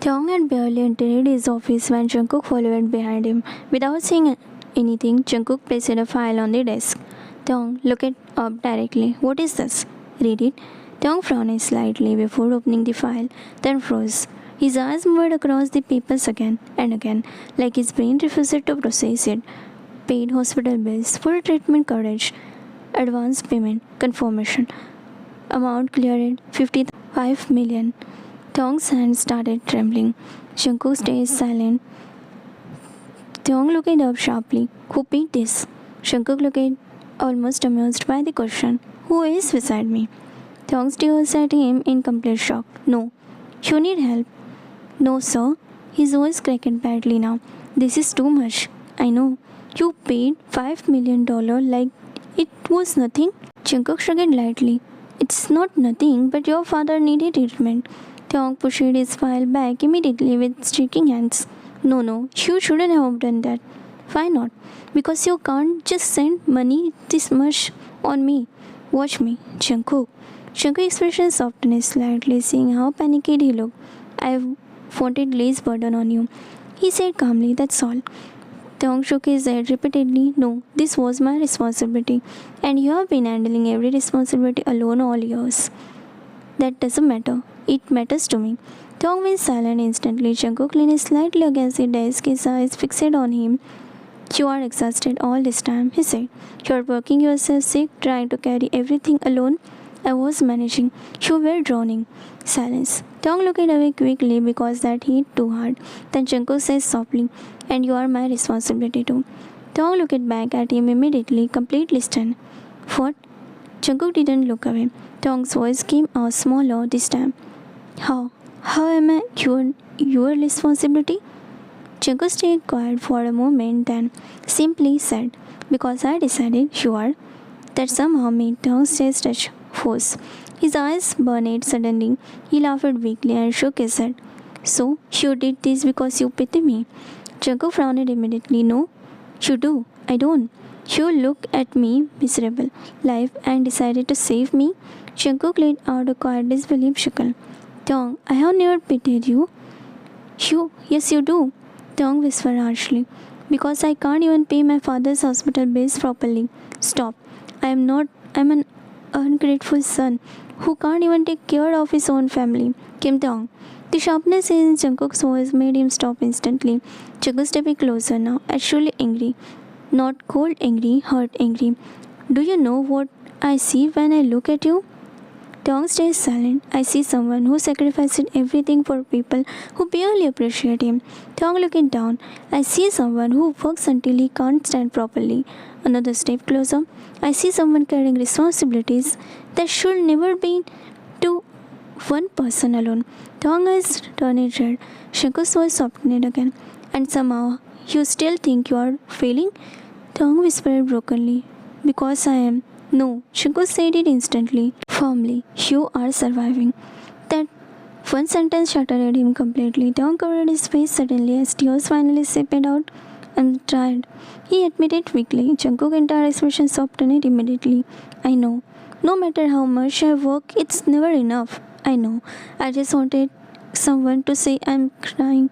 Thong had barely entered his office when Jungkook followed behind him. Without saying anything, Jungkook placed a file on the desk. Thong looked it up directly. What is this? Read it. Thong frowned slightly before opening the file, then froze. His eyes moved across the papers again and again, like his brain refused to process it. Paid hospital bills, full treatment coverage, advance payment, confirmation. Amount cleared 55 million. Thong's hand started trembling. Jungkook stayed silent. Thong looked up sharply. Who paid this? Jungkook looked almost amused by the question. Who is beside me? Thong stares at him in complete shock. No. You need help. No, sir. His voice cracked badly now. This is too much. I know. You paid $5 million like it was nothing. Jungkook shrugged lightly. It's not nothing, but your father needed treatment. Thong pushed his file back immediately with shaking hands. No, you shouldn't have done that. Why not? Because you can't just send money this much on me. Watch me, Jungkook. Jungkook's expression softened slightly, seeing how panicked he looked. I've wanted less burden on you. He said calmly, that's all. Thong shook his head repeatedly. No, this was my responsibility. And you have been handling every responsibility alone all years. That doesn't matter. It matters to me. Thong went silent instantly. Jungkook leaned slightly against the desk, his eyes fixed on him. You are exhausted all this time, he said. You are working yourself sick, trying to carry everything alone. I was managing. You were drowning. Silence. Thong looked away quickly because that hit too hard. Then Jungkook said softly, and you are my responsibility too. Thong looked back at him immediately, completely stunned. What? Jungkook didn't look away. Thong's voice came out smaller this time. How? How am I your responsibility? Jungkook stayed quiet for a moment, then simply said, because I decided you are. That somehow made Thong's chest touch force. His eyes burned suddenly. He laughed weakly and shook his head. So, you did this because you pity me? Jungkook frowned immediately. No, you do. I don't. You look at me, miserable life, and decided to save me. Jungkook let out a quiet disbelief chuckle. Thong, I have never pitied you. Yes, you do. Thong whispered harshly. Because I can't even pay my father's hospital bills properly. Stop. I'm an ungrateful son who can't even take care of his own family. Kim Thong. The sharpness in Jungkook's voice made him stop instantly. Jungkook stepped closer now, actually angry. Not cold angry, hurt angry. Do you know what I see when I look at you? Thong stays silent. I see someone who sacrificed everything for people who barely appreciate him. Thong looking down. I see someone who works until he can't stand properly. Another step closer. I see someone carrying responsibilities that should never be to one person alone. Thong eyes turned red. Jungkook's voice softened again. And somehow, you still think you are failing? Thong whispered brokenly. Because I am. No, Jungkook said it instantly, firmly. You are surviving. That one sentence shattered him completely. Thong covered his face suddenly as tears finally seeped out. I'm tired. He admitted weakly. Jungkook's entire expression softened immediately. I know. No matter how much I work, it's never enough. I know. I just wanted someone to say I'm crying.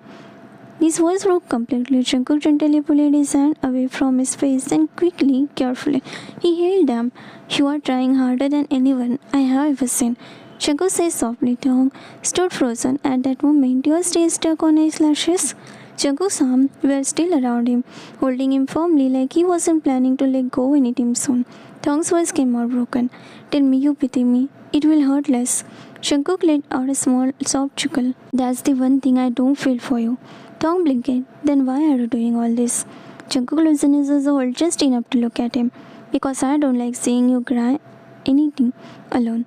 His voice broke completely. Jungkook gently pulled his hand away from his face and quickly, carefully, he held them. You are trying harder than anyone I have ever seen. Jungkook said softly. Thong stood frozen. At that moment, tears stayed stuck on his lashes. Jungkook's arms were still around him, holding him firmly like he wasn't planning to let go anytime soon. Thong's voice came out broken. Tell me you pity me. It will hurt less. Jungkook let out a small, soft chuckle. That's the one thing I don't feel for you. Thong blinked. Then why are you doing all this? Jungkook loosened his hold just enough to look at him. Because I don't like seeing you cry anything alone.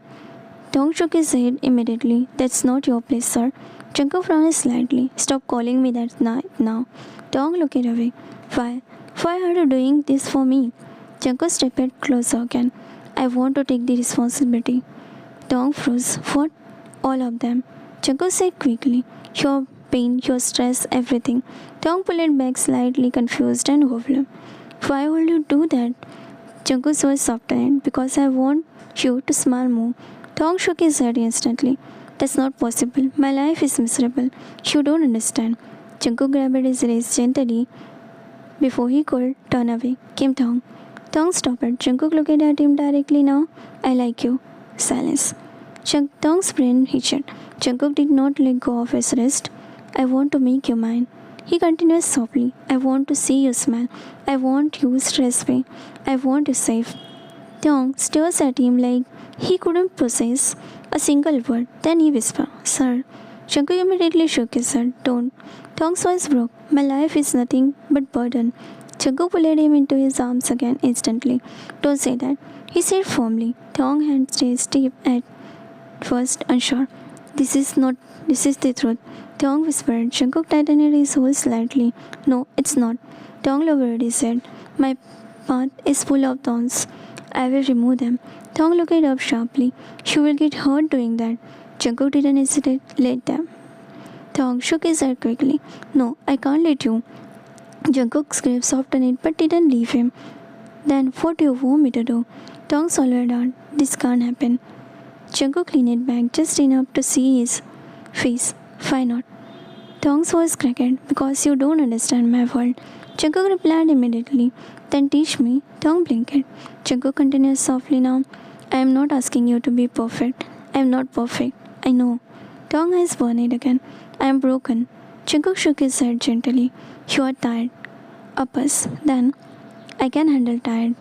Thong shook his head immediately. That's not your place, sir. Jungkook frowned slightly. Stop calling me that now. Thong looked away. Why? Why are you doing this for me? Jungkook stepped closer again. I want to take the responsibility. Thong froze. What? All of them. Jungkook said quickly. Your pain, your stress, everything. Thong pulled back slightly, confused and hopeless. Why would you do that? Jungkook's voice softened. Because I want you to smile more. Thong shook his head instantly. That's not possible. My life is miserable. You don't understand. Jungkook grabbed his wrist gently before he could turn away. Came Tong. Tong stopped. Jungkook looked at him directly now. I like you. Silence. Tong's brain hitched. Jungkook did not let go of his wrist. I want to make you mine. He continued softly. I want to see you smile. I want you stress-free. I want you safe. Tong stares at him like he couldn't process a single word. Then he whispered, Sir. Jungkook immediately shook his head. Don't. Tong's voice broke. My life is nothing but burden. Jungkook pulled him into his arms again instantly. Don't say that, he said firmly. Tong had stayed stiff at first, unsure. This is the truth. Tong whispered. Jungkook tightened his hold slightly. No, it's not. Tong lowered his head. My path is full of thorns. I will remove them. Tong looked up sharply. You will get hurt doing that. Jungkook didn't hesitate. Let them. Tong shook his head quickly. No, I can't let you. Jungkook's grip softened it but didn't leave him. Then what do you want me to do? Tong swallowed hard. This can't happen. Jungkook leaned back just enough to see his face. Why not? Tong's voice cracked. Because you don't understand my world. Jungkook replied immediately. Then teach me. Tong blinked. Jungkook continued softly now. I am not asking you to be perfect. I am not perfect. I know. Tong eyes burned again. I am broken. Jungkook shook his head gently. You are tired. Uppers. Then I can handle tired.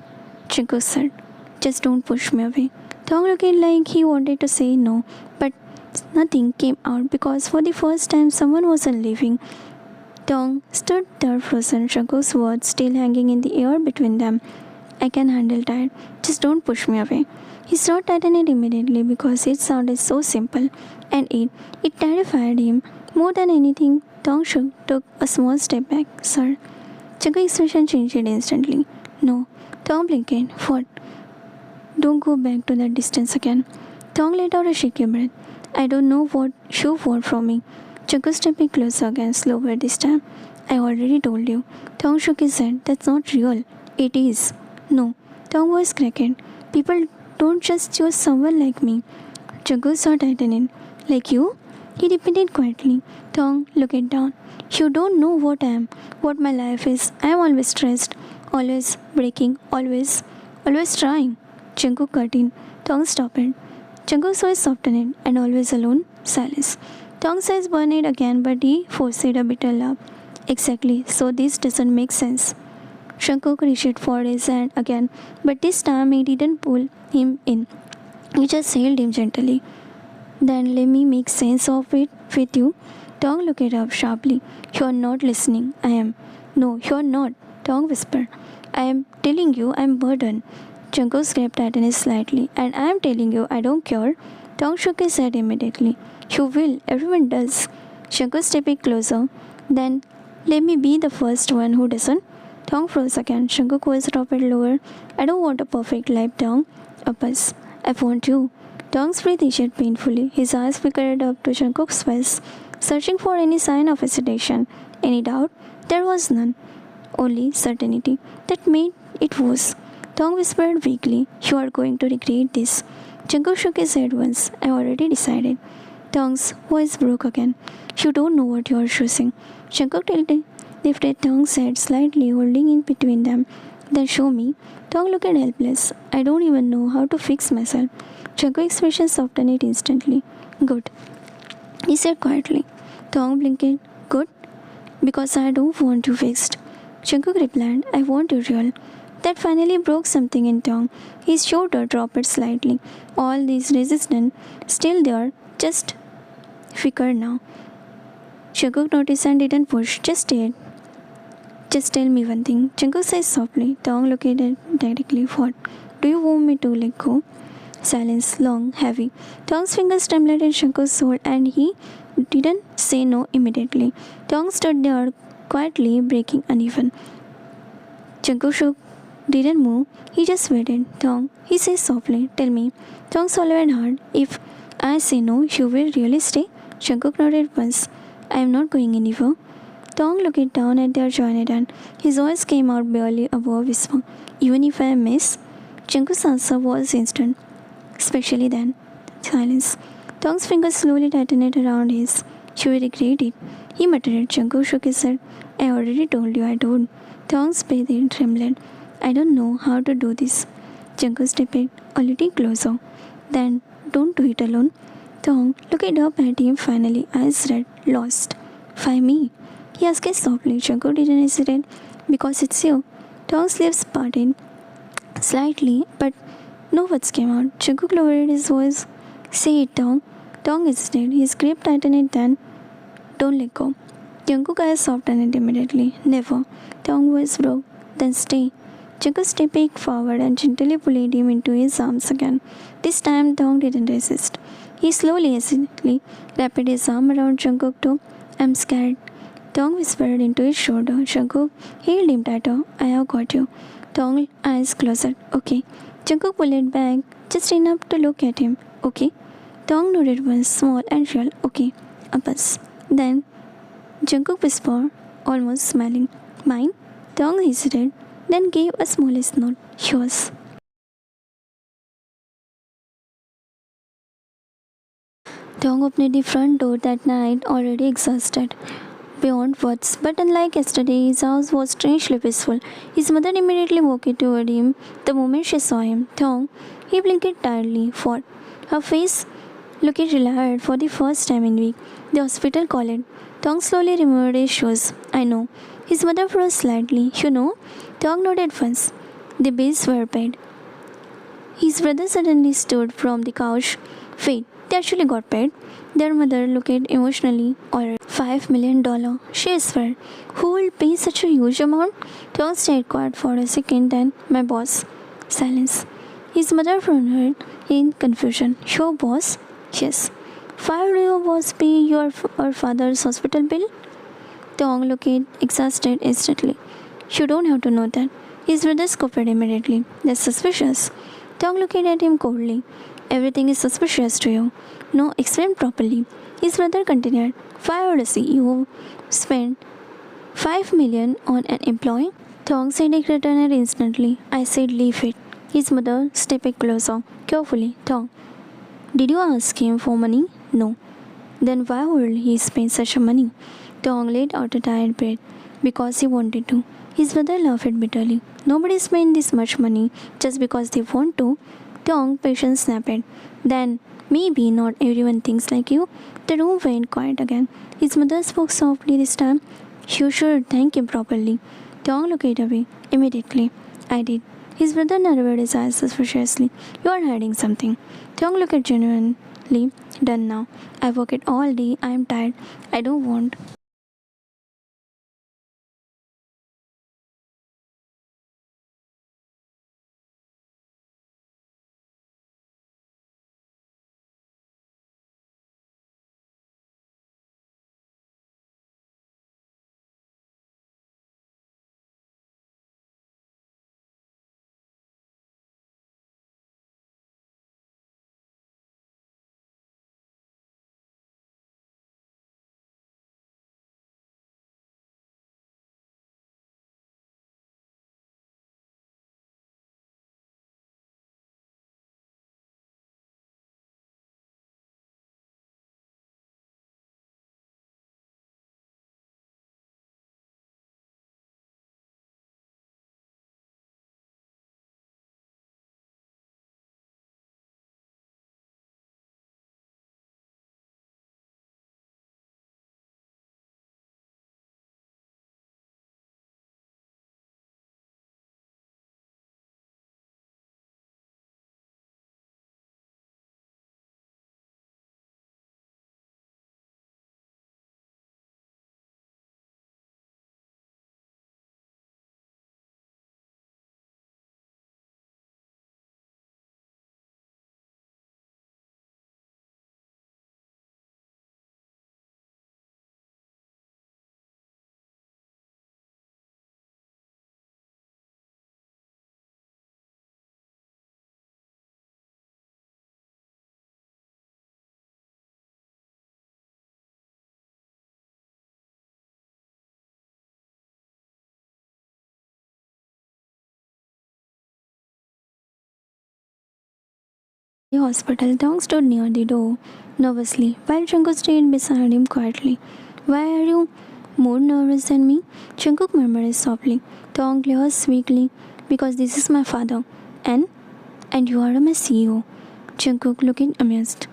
Jungkook said. Just don't push me away. Tong looked like he wanted to say no, but nothing came out because for the first time someone wasn't leaving. Tong stood there frozen, Jungkook's words still hanging in the air between them. I can handle tired. Just don't push me away. His throat tightened immediately because it sounded so simple, and it terrified him more than anything. Tong took a small step back. Sir. Jungkook's expression changed instantly. No. Tong blinked. What? Don't go back to that distance again. Tong let out a shaky breath. I don't know what you want from me. Jungkook stepped closer again, slower this time. I already told you. Tong shook his head. That's not real. It is. No. Tong was cracked. People don't just choose someone like me. Jungkook saw tightening. Like you? He repeated quietly. Tong looked down. You don't know what I am, what my life is. I am always stressed, always breaking, always trying. Jungkook cut in. Tong stopped. Jungkook's voice softened and always alone, silence. Tong's eyes burned again, but he forced a bitter laugh. Exactly, so this doesn't make sense. Jungkook reached for his hand again, but this time he didn't pull him in. He just held him gently. Then let me make sense of it with you. Tong looked up sharply. You are not listening. I am. No, you are not. Tong whispered. I am telling you I am burdened. Jungkook's grip tightened slightly. And I am telling you I don't care. Tong shook his head immediately. You will. Everyone does. Jungkook stepped closer. Then let me be the first one who doesn't. Tong froze again. Jungkook was dropped lower. I don't want a perfect life, Tong. Uppers. I want you. Tong's breath itched painfully. His eyes flickered up to Jungkook's face, searching for any sign of hesitation. Any doubt? There was none. Only certainty. That made it worse. Tong whispered weakly, You are going to regret this. Jungkook shook his head once. I already decided. Tong's voice broke again. You don't know what you are choosing. Jungkook lifted Tong's head slightly, holding in between them. Then show me. Tong looked helpless. I don't even know how to fix myself. Jungkook's expression softened instantly. Good, he said quietly. Tong blinked. Good? Because I don't want you fixed. Jungkook replied, I want you real. That finally broke something in Tong. His shoulder dropped slightly. All this resistance still there, just flickered now. Jungkook noticed and didn't push, just stared. Just tell me one thing. Jungkook said softly. Tong looked at it directly. What? Do you want me to let go? Silence, long, heavy. Tong's fingers trembled in Jungkook's soul and he didn't say no immediately. Tong stood there quietly, breaking uneven. Jungkook didn't move. He just waited. Tong, he said softly, tell me. Tong swallowed hard. If I say no, you will really stay? Jungkook nodded once. I am not going anywhere. Tong looked down at their joined hand. His voice came out barely above whisper. Even if I miss? Jungkook's answer was instant. Especially then. Silence. Tong's fingers slowly tightened around his. "You will regret it," he muttered. Jungkook shook his head. "I already told you I don't." Tong's face trembled. "I don't know how to do this." Jungkook stepped a little closer. "Then don't do it alone." Tong looked up at him finally, eyes red, lost. "Why me?" he asked softly. Jungkook didn't hesitate. "Because it's you." Tong's lips parted slightly, but no words came out. Jungkook lowered his voice. "Say it, Tong." Tong hesitated. His grip tightened. Then, "Don't let go." Jungkook's eyes softened immediately. "Never." Tong's voice broke. "Then stay." Jungkook stepped forward and gently pulled him into his arms again. This time, Tong didn't resist. He slowly, hesitantly wrapped his arm around Jungkook too. "I'm scared." Tong whispered into his shoulder. Jungkook held him tighter. "I have got you." Tong's eyes closed. "Okay." Jungkook pulled back just enough to look at him. "Okay." Tong nodded once, small and real. "Okay." A buzz. Then Jungkook whispered, almost smiling. "Mine?" Tong hesitated, then gave a smallest nod. "Yours." Tong opened the front door that night, already exhausted beyond words. But unlike yesterday, his house was strangely peaceful. His mother immediately walked toward him the moment she saw him. "Tong," he blinked tiredly. "What?" Her face looked relieved for the first time in weeks. "The hospital called." Tong slowly removed his shoes. "I know." His mother froze slightly. "You know?" Tong nodded once. The bills were paid. His brother suddenly stood from the couch. "Wait, they actually got paid?" Their mother looked emotionally already. $5 million, she whispered. "Who will pay such a huge amount?" Tom stayed quiet for a second, then, "My boss." Silence. His mother frowned in confusion. "Your boss?" "Yes." "Why would your boss pay your father's hospital bill?" Tong looked exhausted instantly. "You don't have to know that." His brother scoffed immediately. "That's suspicious." Tong looked at him coldly. "Everything is suspicious to you." "No, explain properly." His brother continued. "Why would a CEO spend $5 million on an employee?" Tong said it returned instantly. "I said leave it." His mother stepped closer, carefully. "Tong, did you ask him for money?" "No." "Then why would he spend such money?" Tong let out a tired breath. "Because he wanted to." His brother laughed bitterly. "Nobody spends this much money just because they want to." Tong patience snapped. "Then maybe not everyone thinks like you." The room went quiet again. His mother spoke softly this time. "You should thank him properly." Tong looked away immediately. "I did." His brother narrowed his eyes suspiciously. "You are hiding something." Tong looked genuinely done now. "I worked all day. I am tired. I don't want." The hospital. Tong stood near the door, nervously, while Jungkook stayed beside him quietly. Why are you more nervous than me? Jungkook murmured softly. Tong glanced weakly. Because this is my father. And? And you are my CEO. Jungkook looking amused.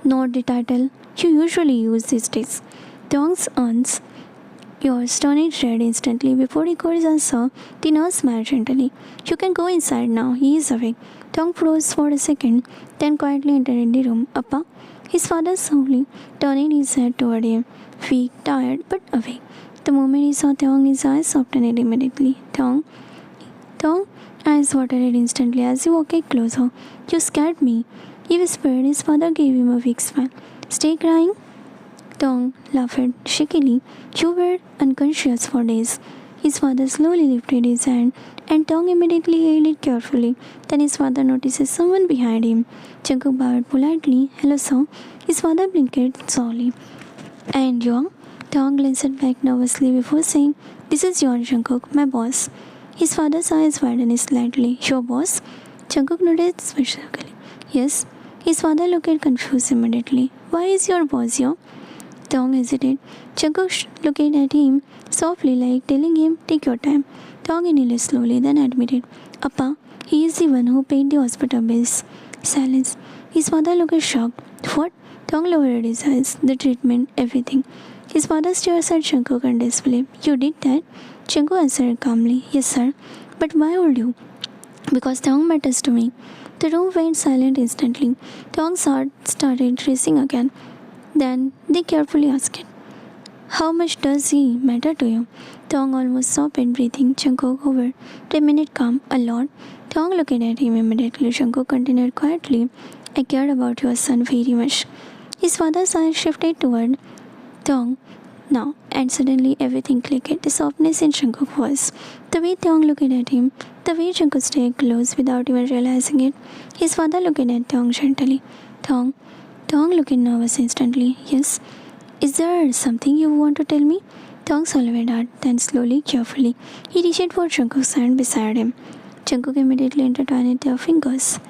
Not the title you usually use these days. Tong's aunts yours turned red instantly before he could answer. The nurse smiled gently. You can go inside now. He is awake. Tong froze for a second, then quietly entered the room. Appa? His father slowly turning his head toward him, weak, tired, but awake. The moment he saw Tong, his eyes softened immediately. Tong, eyes watered instantly as he walked closer. You scared me. He whispered. His father gave him a weak smile. Stay crying? Tong laughed shakily. You were unconscious for days. His father slowly lifted his hand and Tong immediately held it carefully. Then his father notices someone behind him. Jungkook bowed politely. Hello, sir. His father blinked slowly. And Young? Tong glanced back nervously before saying, This is Yon Jungkook, my boss. His father's eyes widened slightly. Your boss? Jungkook nodded specifically. Yes. His father looked confused immediately. Why is your boss here? Tong hesitated. Jungkook looked at him softly, like telling him, Take your time. Tong inhaled slowly, then admitted, Appa, he is the one who paid the hospital bills. Silence. His father looked shocked. What? Tong lowered his eyes. The treatment, everything. His father stared at Jungkook and disbelief. You did that? Jungkook answered calmly. Yes, sir. But why would you? Because Tong matters to me. The room went silent instantly. Tong's heart started racing again. Then they carefully asked, How much does he matter to you? Tong almost stopped breathing. Jungkook hovered, remained calm. A lot. Tong looked at him immediately. Jungkook continued quietly. I cared about your son very much. His father's eyes shifted toward Tong now, and suddenly everything clicked. The softness in Jungkook's voice, the way Tong looked at him, the way Jungkook stayed close without even realizing it. His father looked at Tong gently. Tong looked nervous instantly. Yes. Is there something you want to tell me? Tong swallowed hard, then slowly, carefully, he reached for Jungkook's hand beside him. Jungkook immediately intertwined their fingers.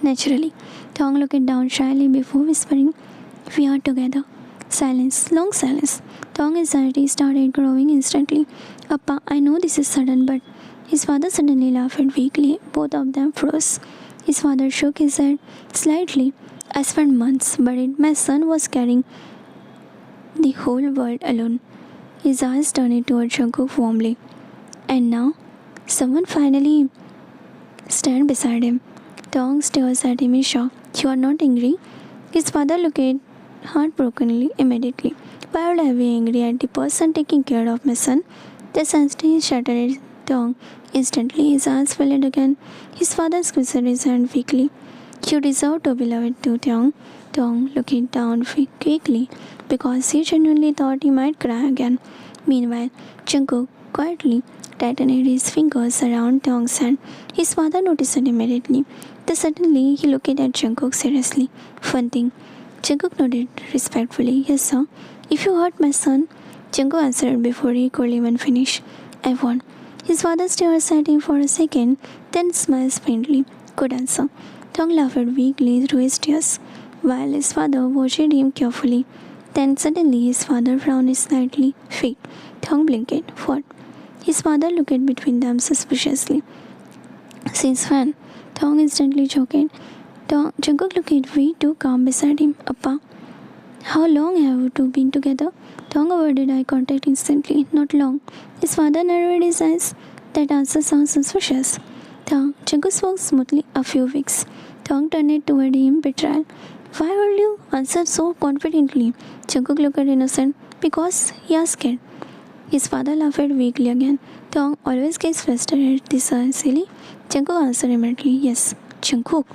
Naturally, Tong looked down shyly before whispering, We are together. Silence, long silence. Tong's anxiety started growing instantly. Appa, I know this is sudden, but his father suddenly laughed weakly. Both of them froze. His father shook his head slightly. I spent months worried my son was carrying the whole world alone. His eyes turned toward Jungkook warmly. And now, someone finally stand beside him. Tong stares at him in shock. You are not angry? His father looked heartbrokenly immediately. Why would I be angry at the person taking care of my son? The sensitive shattered Tong instantly. His eyes filled again. His father squeezed his hand weakly. You deserve to be loved too, Tong. Tong looked down quickly because he genuinely thought he might cry again. Meanwhile, Jungkook quietly tightened his fingers around Tong's hand. His father noticed it immediately. Then suddenly he looked at Jungkook seriously. One thing. Jungkook nodded respectfully. Yes, sir. If you hurt my son, Jungkook answered before he could even finish. I won't. His father stared at him for a second, then smiled faintly. Good answer. Tong laughed weakly through his tears, while his father watched him carefully. Then suddenly his father frowned slightly. Wait. Tong blinked. What? His father looked between them suspiciously. Since when? Tong instantly choked. Jungkook looked way too calm beside him. Appa, how long have you two been together? Tong avoided eye contact instantly. Not long. His father narrowed his eyes. That answer sounds suspicious. Jungkook spoke smoothly. A few weeks. Tong turned toward him, betrayal. Why would you answer so confidently? Jungkook looked innocent. Because he asked. His father laughed weakly again. Tong always gets frustrated at this silly. Jungkook answered immediately. Yes. Jungkook.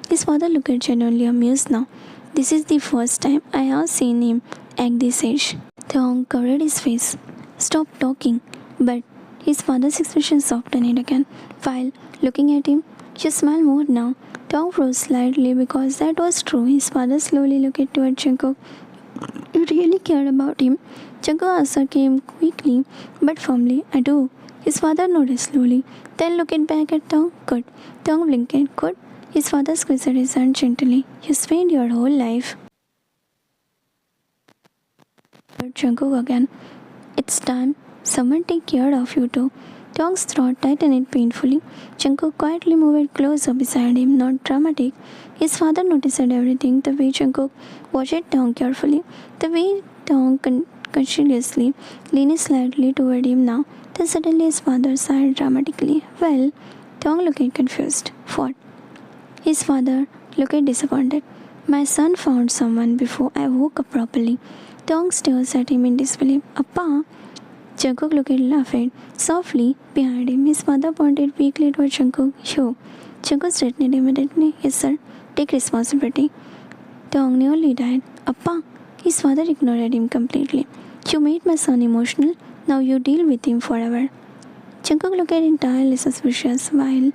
His father looked genuinely amused now. This is the first time I have seen him act this age. Tong covered his face. Stop talking. But his father's expression softened again. While looking at him, she smiled more now. Tong froze slightly because that was true. His father slowly looked toward Jungkook. You really cared about him? Jungkook's answer came quickly but firmly. I do. His father nodded slowly, then looked back at Tong. Good. Tong blinked. Good. His father squeezed his hand gently. You spent your whole life. But Jungkook again. It's time someone take care of you too. Tong's throat tightened painfully. Jungkook quietly moved closer beside him, not dramatic. His father noticed everything, the way Jungkook watched Tong carefully, the way Tong consciously leaned slightly toward him now. Then suddenly his father sighed dramatically. Well, Tong looked confused. What? His father looked disappointed. My son found someone before I woke up properly. Tong stares at him in disbelief. Appa? Jungkook looked laughing softly behind him. His father pointed weakly toward Jungkook. You. Jungkook straightened immediately. Yes, sir. Take responsibility. Tong nearly died. Appa. His father ignored him completely. You made my son emotional. Now you deal with him forever. Jungkook looked entirely suspicious while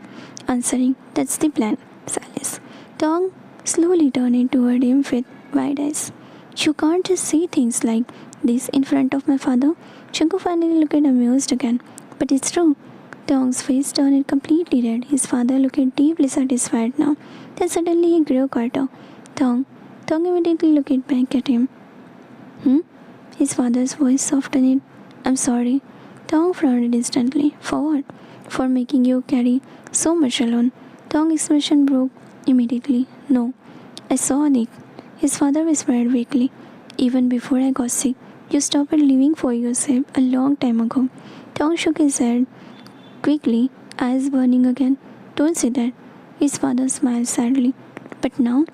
answering. That's the plan. Silence. Tong slowly turned toward him with wide eyes. You can't just say things like this in front of my father. Jungkook finally looked amused again. But it's true. Tong's face turned completely red. His father looked deeply satisfied now. Then suddenly he grew quieter. Tong. Tong immediately looked back at him. Hmm? His father's voice softened. I'm sorry. Tong frowned instantly. For what? For making you carry so much alone. Tong's expression broke immediately. No. I saw it. His father whispered weakly. Even before I got sick, you stopped living for yourself a long time ago. Tong shook his head quickly, eyes burning again. Don't say that. His father smiled sadly. But now,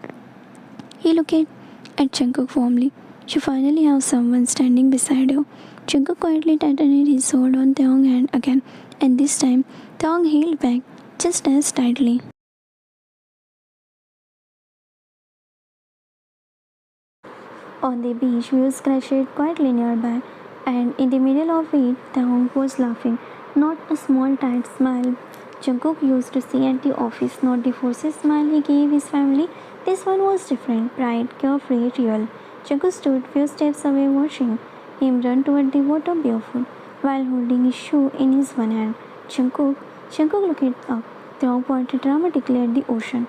he looked at Jungkook warmly. You finally have someone standing beside you. Jungkook quietly tightened his hold on Taeyong's hand again, and this time Taeyong held back just as tightly. On the beach, waves crashed quietly nearby, and in the middle of it, Taeyong was laughing. Not a small tight smile Jungkook used to see at the office, not the forced smile he gave his family. This one was different, bright, carefree, real. Jungkook stood few steps away watching him run toward the water barefoot, while holding his shoe in his one hand. Jungkook looked up. Taeyong pointed dramatically at the ocean.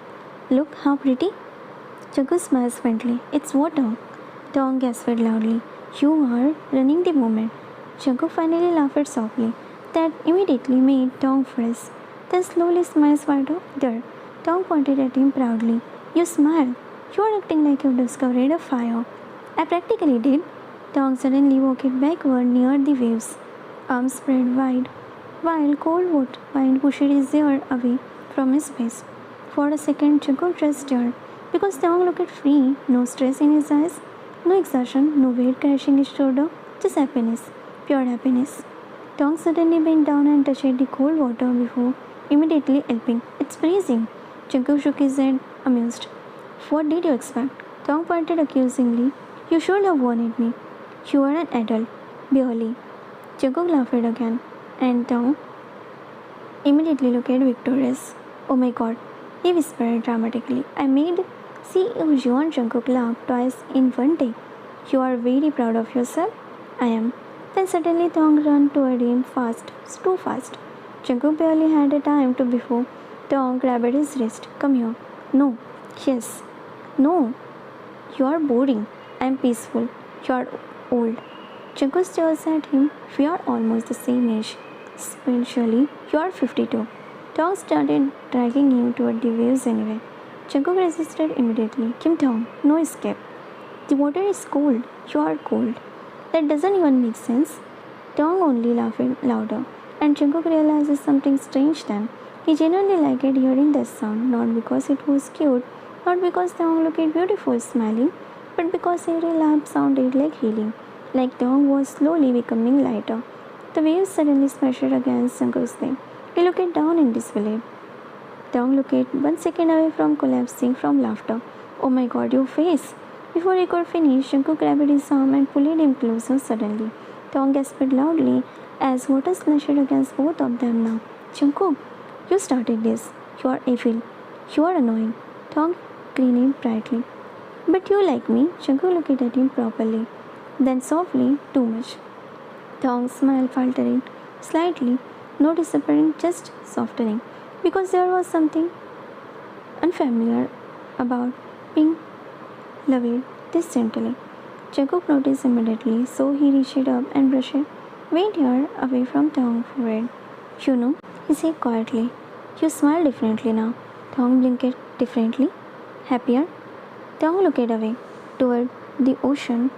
Look how pretty. Jungkook smiled faintly. It's water. Taeyong gasped loudly. You are running the moment. Jungkook finally laughed softly. That immediately made Taeyong freeze. Then slowly smiled wider. There. Taeyong pointed at him proudly. You smile. You are acting like you've discovered a fire. I practically did. Taeyong suddenly walked backward near the waves, arms spread wide, while cold wind pushed his hair away from his face. For a second, Jungkook just stared, because Taeyong looked free, no stress in his eyes, no exhaustion, no weight crashing his shoulder, just happiness, pure happiness. Taeyong suddenly bent down and touched the cold water before immediately helping. It's freezing. Jungkook shook his head, amused. What did you expect? Taeyong pointed accusingly. You should have warned me. You are an adult. Barely. Jungkook laughed again, and Taeyong immediately looked victorious. Oh my god, he whispered dramatically. I made CEO Jeon Jungkook laugh twice in one day. You are very proud of yourself? I am. Then suddenly Taeyong ran toward him fast, too fast. Jungkook barely had a time to before Taeyong grabbed his wrist. Come here. No. Yes. No. You are boring. I am peaceful. You are old. Jungkook stares at him. We are almost the same age. Spiritually, you are 52. Taeyong started dragging him toward the waves anyway. Jungkook resisted immediately. Kim Taeyong, no escape. The water is cold. You are cold. That doesn't even make sense. Taeyong only laughed louder, and Jungkook realizes something strange then. He genuinely liked hearing that sound, not because it was cute, not because Taeyong looked beautiful smiling, but because every laugh sounded like healing, like Taeyong was slowly becoming lighter. The waves suddenly smashed against Jungkook's leg. He looked down in disbelief. Taeyong looked 1 second away from collapsing from laughter. Oh my god, your face! Before he could finish, Jungkook grabbed his arm and pulled him closer suddenly. Taeyong gasped loudly as water slashed against both of them now. Jungkook, you started this. You are evil. You are annoying. Taeyong grinned brightly. But you like me? Jungkook looked at him properly. Then softly, too much. Taeyong's smile faltered slightly, no disappearing, just softening. Because there was something unfamiliar about being loved this gently. Jungkook noticed immediately, so he reached up and brushed wet hair away from Taung's forehead. You know, he said quietly, you smile differently now. Taung blinked differently. Happier? Taung looked away toward the ocean.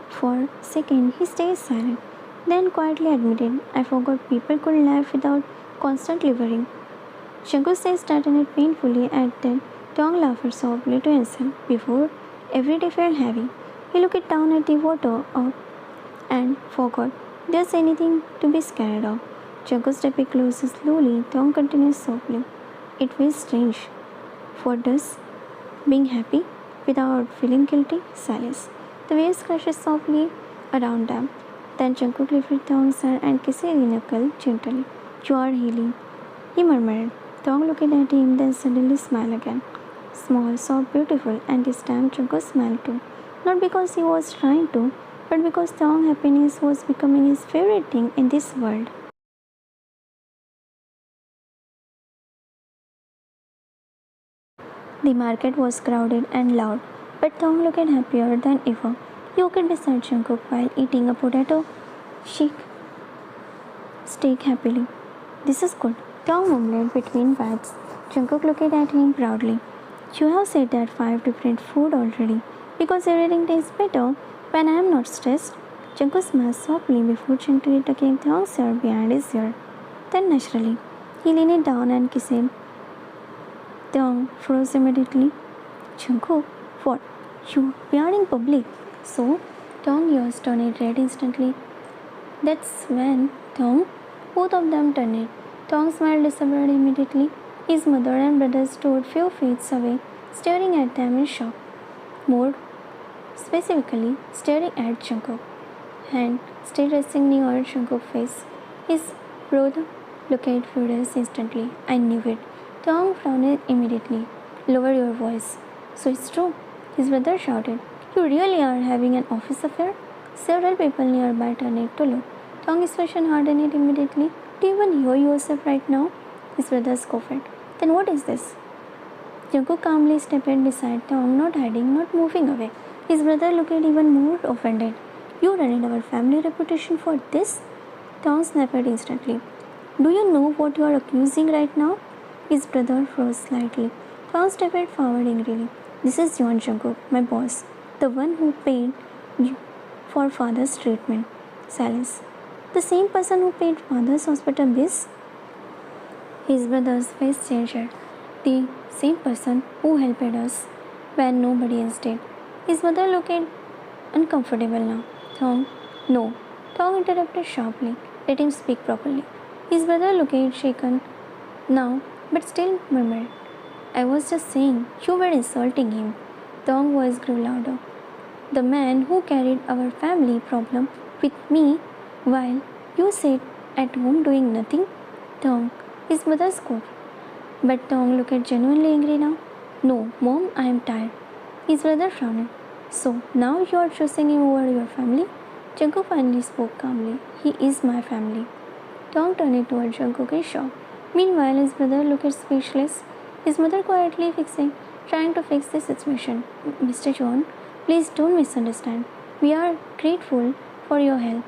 For a second, he stayed silent, then quietly admitted, I forgot people could laugh without constantly worrying. Jungkook's eyes tightened painfully at that. Taung laughed softly to himself before every day felt heavy. He looked down at the water and forgot there's anything to be scared of. Jungkook stepped closer slowly. Taung continued softly. It feels strange. For us, being happy without feeling guilty, silence. The waves crashed softly around them. Then Jungkook lifted Taung's hand and kissed his knuckle gently. You are healing, he murmured. Taung looked at him, then suddenly smiled again. Small, soft, beautiful, and this time Jungkook smiled too. Not because he was trying to, but because Taung's happiness was becoming his favorite thing in this world. The market was crowded and loud, but Taung looked happier than ever. He walked beside Jungkook while eating a potato shake steak happily. This is good. Taung mumbled between bites. Jungkook looked at him proudly. You have said that 5 different food already, because everything tastes better when I am not stressed. Jungkook smiled softly before gently tucking Taung's hair behind his ear. Then naturally, he leaned down and kissed him. Taung froze immediately. Jungkook, what? We are in public. So, Taung's ears turned red instantly. That's when both of them turned it. Taung smile disappeared immediately. His mother and brother stood few feet away, staring at them in shock. More specifically, staring at Jungkook. Hand still resting near Jungkook's face. His brother looked furious instantly. I knew it. Taung frowned immediately. Lower your voice. So it's true. His brother shouted. You really are having an office affair? Several people nearby turned to look. Taung's expression hardened immediately. Do you even hear yourself right now? His brother scoffed. Then what is this? Jungkook calmly stepped beside Taung, not hiding, not moving away. His brother looked even more offended. You ruined our family reputation for this? Taung snapped instantly. Do you know what you are accusing right now? His brother froze slightly. Taung stepped forward angrily. This is John Jungkook, my boss, the one who paid you for father's treatment. Silence. The same person who paid father's hospital bills? His brother's face changed. The same person who helped us when nobody else did. His mother looked uncomfortable now. Taung, no. Taung interrupted sharply. Let him speak properly. His brother looked shaken now, but still murmured. I was just saying, you were insulting him. Taung's voice grew louder. The man who carried our family problem with me while you sat at home doing nothing? Taung, his mother scoffed. But Taung looked genuinely angry now. No, Mom, I am tired. His brother frowned. So, now you are choosing him over your family? Jungkook finally spoke calmly. He is my family. Taung turned toward Jungkook in shock. Meanwhile, his brother looked speechless. His mother quietly trying to fix the situation. Mr. John, please don't misunderstand. We are grateful for your help.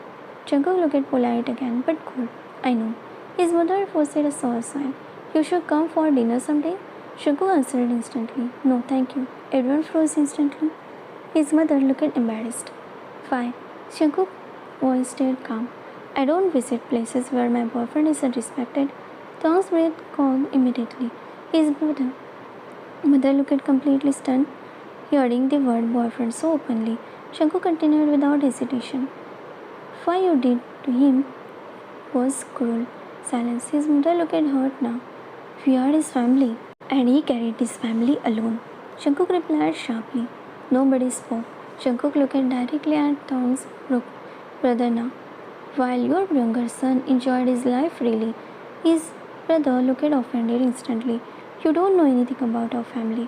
Jungkook looked polite again, but cool. I know. His mother forced a sour sigh. You should come for dinner someday. Jungkook answered instantly. No, thank you. Everyone froze instantly. His mother looked embarrassed. Fine. Jungkook's voice stayed calm. I don't visit places where my boyfriend is disrespected. Taung's breath calmed immediately. His mother looked completely stunned, hearing the word boyfriend so openly. Jungkook continued without hesitation. What you did to him was cruel. Silence. His mother looked hurt now. We are his family, and he carried his family alone. Jungkook replied sharply. Nobody spoke. Jungkook looked directly at Taung's brother now. While your younger son enjoyed his life freely, his brother looked offended instantly. You don't know anything about our family.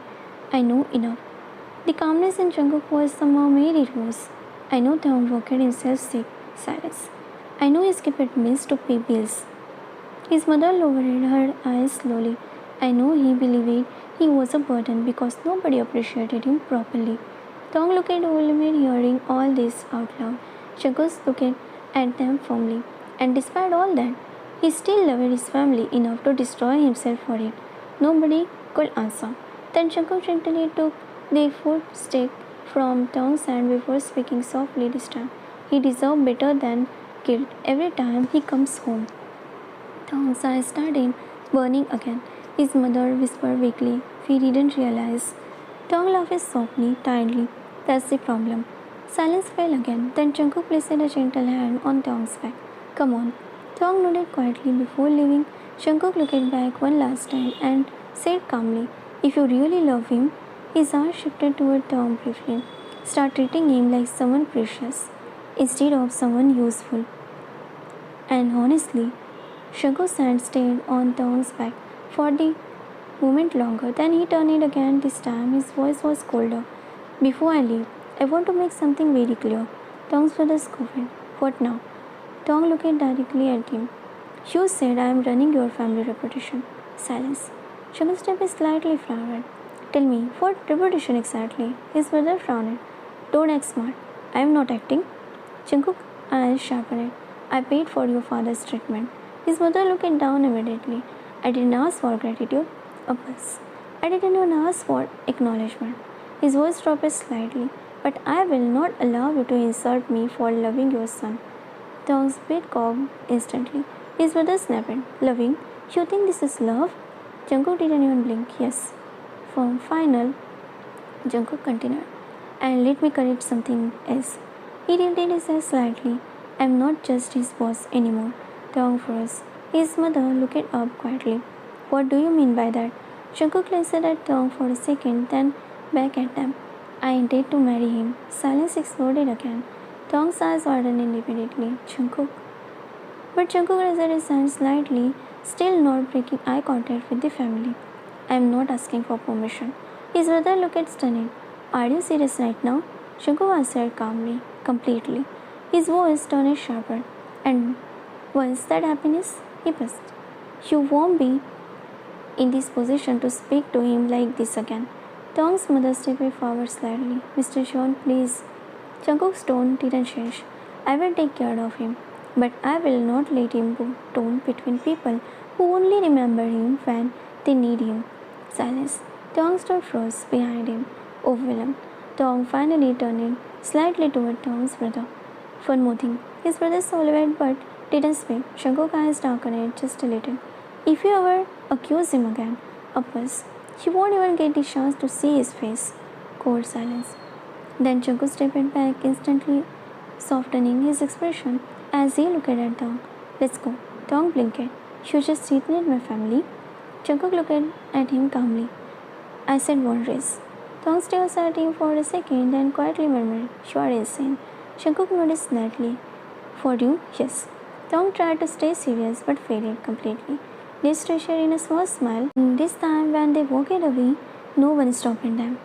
I know enough. The calmness in Jungkook's voice somehow made it worse. I know Taung worked himself sick. Silence. I know he skipped meals to pay bills. His mother lowered her eyes slowly. I know he believed He was a burden because nobody appreciated him properly. Tong looked at Olimir hearing all this out loud. Jungkook looked at them firmly, and despite all that, he still loved his family enough to destroy himself for it. Nobody could answer. Then Jungkook gently took the food stick from Tong's hand before speaking softly this time. He deserves better than guilt every time he comes home. Tong's eyes started burning again. His mother whispered weakly. He didn't realize. Tong laughed softly, tiredly. That's the problem. Silence fell again. Then Jungkook placed a gentle hand on Tong's back. Come on. Tong nodded quietly before leaving. Jungkook looked back one last time and said calmly, if you really love him, his eyes shifted toward Tong briefly. Start treating him like someone precious instead of someone useful. And honestly, Jungkook's hand stayed on Tong's back for the moment longer. Then he turned it again. This time his voice was colder. Before I leave, I want to make something very clear. Tong's brother scoffed. What now? Tong looked directly at him. You said I am running your family reputation. Silence. Jungkook's step is slightly frowned. Tell me, what reputation exactly? His brother frowned. Don't act smart. I am not acting. Jungkook eyes sharpened. I paid for your father's treatment. His mother looked down immediately. I didn't ask for gratitude. Opus. I didn't even ask for acknowledgement. His voice dropped slightly. But I will not allow you to insult me for loving your son. Tong's beat cocked instantly. His brother snapped. Loving? You think this is love? Jungkook didn't even blink. Yes. For final, Jungkook continued. And let me correct something else. He tilted his head slightly. I am not just his boss anymore. Tong froze. His mother looked up quietly. What do you mean by that? Jungkook glanced at Tong for a second, then back at them. I intend to marry him. Silence exploded again. Tong's eyes widened immediately. Jungkook. But Jungkook raised his hand slightly, still not breaking eye contact with the family. I am not asking for permission. His brother looked stunned. Are you serious right now? Jungkook answered calmly, completely. His voice turned sharper. And once that happiness, he buzzed. You won't be in this position to speak to him like this again. Tong's mother stepped forward slightly. Mr. John, please. Jungkook's tone didn't change. I will take care of him. But I will not let him go torn between people who only remember him when they need him. Silence. Tong stood froze behind him, overwhelmed. Tong finally turned slightly toward Tong's brother. One more thing. His brother swallowed but didn't speak. Jungkook's eyes darkened just a little. If you ever accuse him again, Uppers, you won't even get the chance to see his face. Cold silence. Then Jungkook stepped back, instantly softening his expression as he looked at Tong. Let's go. Tong blinked. You just threatened my family. Jungkook looked at him calmly. I said boundaries. Tong stared at him for a second, then quietly murmured, You are insane. Jungkook nodded slightly. For you, yes. Tong tried to stay serious but failed completely. They stared in a small smile. This time, when they walked away, no one stopped them.